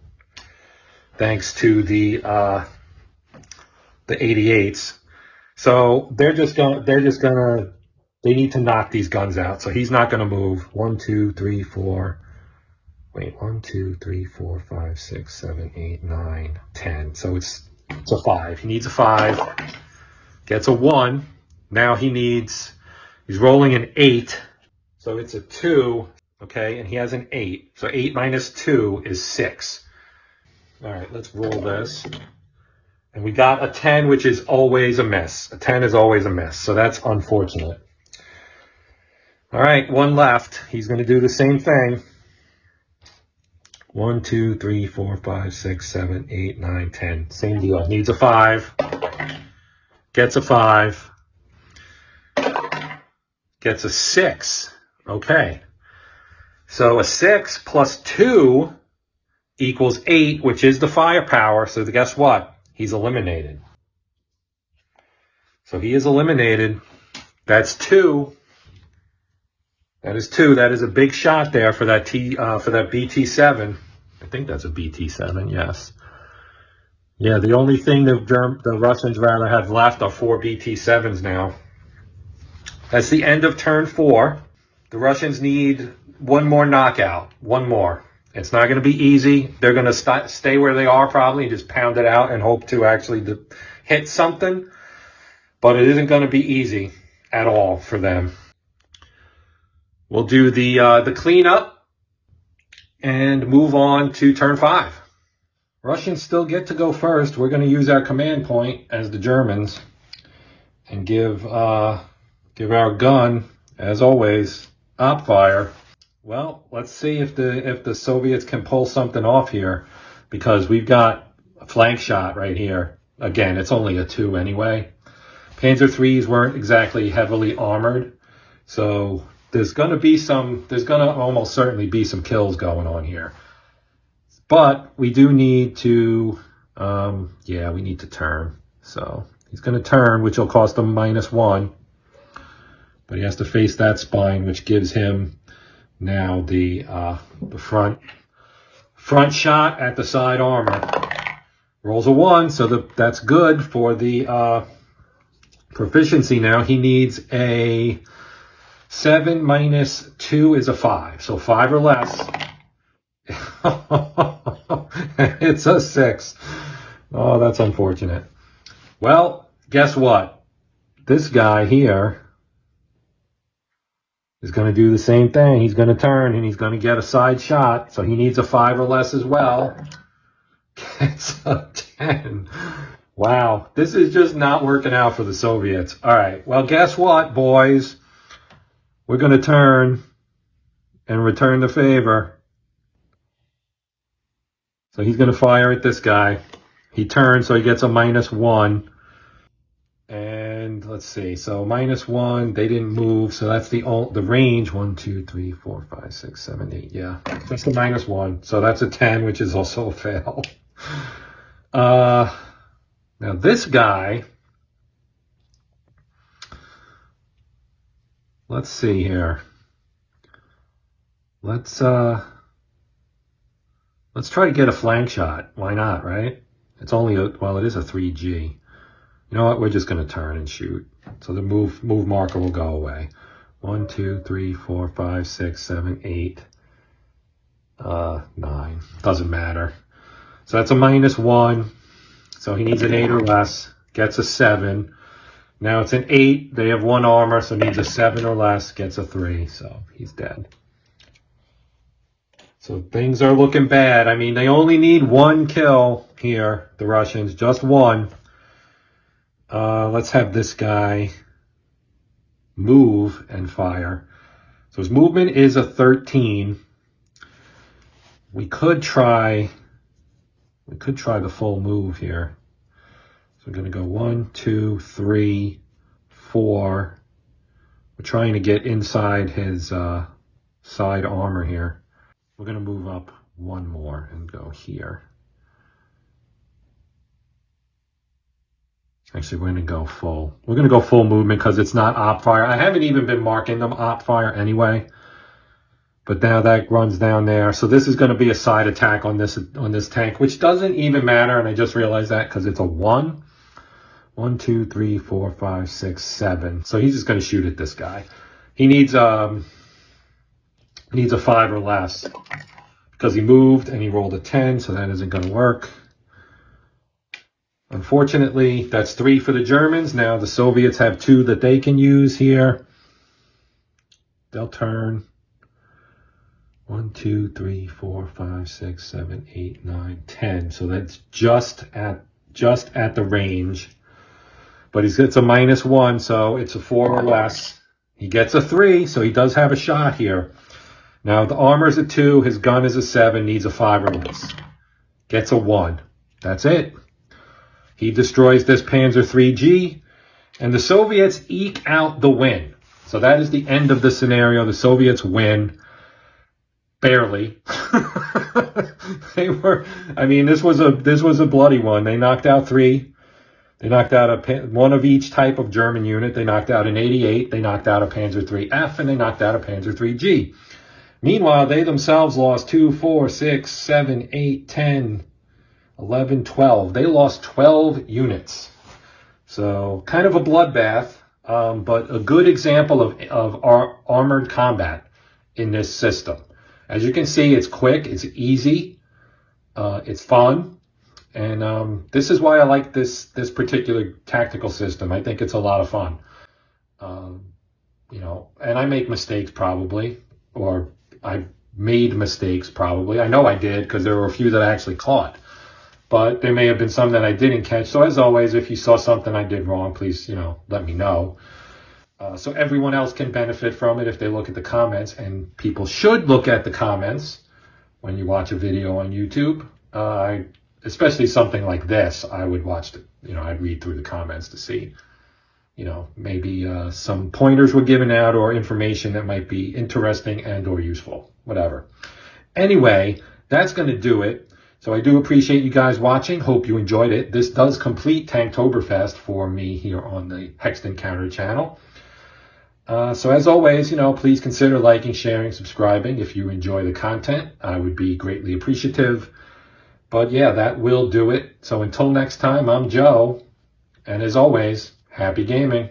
thanks to the 88s. So they need to knock these guns out. So he's not going to move. 1, 2, 3, 4. Wait, 1, 2, 3, 4, 5, 6, 7, 8, 9, 10. So it's a 5. He needs a 5. Gets a 1. Now he's rolling an 8. So it's a 2. Okay, and he has an 8. So 8 minus 2 is 6. All right, let's roll this. And we got a 10, which is always a miss. A 10 is always a miss. So that's unfortunate. All right, 1 left. He's going to do the same thing. 1, 2, 3, 4, 5, 6, 7, 8, 9, 10. Same deal. Needs a 5. Gets a 5. Gets a 6. Okay. So a 6 plus 2 equals 8, which is the firepower. So guess what? He's eliminated. So he is eliminated. That's 2. That is 2. That is a big shot there for that BT-7. I think that's a BT-7, yes. Yeah, the only thing the Russians rather have left are 4 BT-7s now. That's the end of turn 4. The Russians need 1 more knockout. 1 more. It's not going to be easy. They're going to stay where they are probably and just pound it out and hope to actually hit something. But it isn't going to be easy at all for them. We'll do the cleanup and move on to turn 5. Russians still get to go first. We're going to use our command point as the Germans and give our gun, as always, op fire. Well, let's see if the Soviets can pull something off here, because we've got a flank shot right here. Again, it's only a 2 anyway. Panzer IIIs weren't exactly heavily armored, so there's going to almost certainly be some kills going on here. But we do need to, we need to turn. So he's going to turn, which will cost him -1. But he has to face that spine, which gives him now the front shot at the side armor. Rolls a 1, so that's good for the proficiency now. He needs a 7 minus 2 is a 5. So 5 or less. It's a 6. Oh, that's unfortunate. Well, guess what? This guy here is going to do the same thing. He's going to turn and he's going to get a side shot. So he needs a 5 or less as well. Gets a 10. Wow. This is just not working out for the Soviets. All right. Well, guess what, boys? We're going to turn and return the favor. So he's going to fire at this guy. He turns, so he gets a -1. And let's see, so -1, they didn't move, so that's the range. 1, 2, 3, 4, 5, 6, 7, 8. Yeah, just a -1. So that's a 10, which is also a fail. Now this guy, let's see here. Let's try to get a flank shot. Why not, right? It's only well, it is a 3G. You know what? We're just going to turn and shoot. So the move marker will go away. 1, 2, 3, 4, 5, 6, 7, 8, 9. Doesn't matter. So that's a -1. So he needs an 8 or less. Gets a 7. Now it's an 8. They have 1 armor, so needs a 7 or less. Gets a 3. So he's dead. So things are looking bad. I mean, they only need 1 kill here, the Russians. Just 1. Let's have this guy move and fire. So his movement is a 13. We could try the full move here. So we're going to go 1, 2, 3, 4. We're trying to get inside his side armor here. We're going to move up 1 more and go here. Actually, we're going to go full. We're going to go full movement because it's not op fire. I haven't even been marking them op fire anyway. But now that runs down there. So this is going to be a side attack on this tank, which doesn't even matter. And I just realized that because it's a 1. 1, 2, 3, 4, 5, 6, 7. So he's just going to shoot at this guy. He needs a 5 or less because he moved and he rolled a 10. So that isn't going to work. Unfortunately, that's 3 for the Germans. Now the Soviets have 2 that they can use here. They'll turn. 1, 2, 3, 4, 5, 6, 7, 8, 9, 10. So that's just at the range. But it's a -1, so it's a 4 or less. He gets a 3, so he does have a shot here. Now the armor's a 2, his gun is a 7, needs a 5 or less. Gets a 1. That's it. He destroys this Panzer 3G, and the Soviets eke out the win. So that is the end of the scenario. The Soviets win. Barely. This was a bloody one. They knocked out 3. They knocked out one of each type of German unit. They knocked out an 88. They knocked out a Panzer 3F, and they knocked out a Panzer 3G. Meanwhile, they themselves lost 2, 4, 6, 7, 8, 10, 11, 12. They lost 12 units. So kind of a bloodbath, but a good example of our armored combat in this system. As you can see, it's quick, it's easy, it's fun, and this is why I like this particular tactical system. I think it's a lot of fun. And I make mistakes probably, or I made mistakes probably. I know I did because there were a few that I actually caught. But there may have been some that I didn't catch. So as always, if you saw something I did wrong, please, let me know. So everyone else can benefit from it if they look at the comments. And people should look at the comments when you watch a video on YouTube. Especially something like this, I would watch, I'd read through the comments to see, maybe some pointers were given out or information that might be interesting and or useful, whatever. Anyway, that's going to do it. So I do appreciate you guys watching. Hope you enjoyed it. This does complete Tanktoberfest for me here on the Hexed Encounter channel. So as always, please consider liking, sharing, subscribing if you enjoy the content. I would be greatly appreciative. But yeah, that will do it. So until next time, I'm Joe. And as always, happy gaming.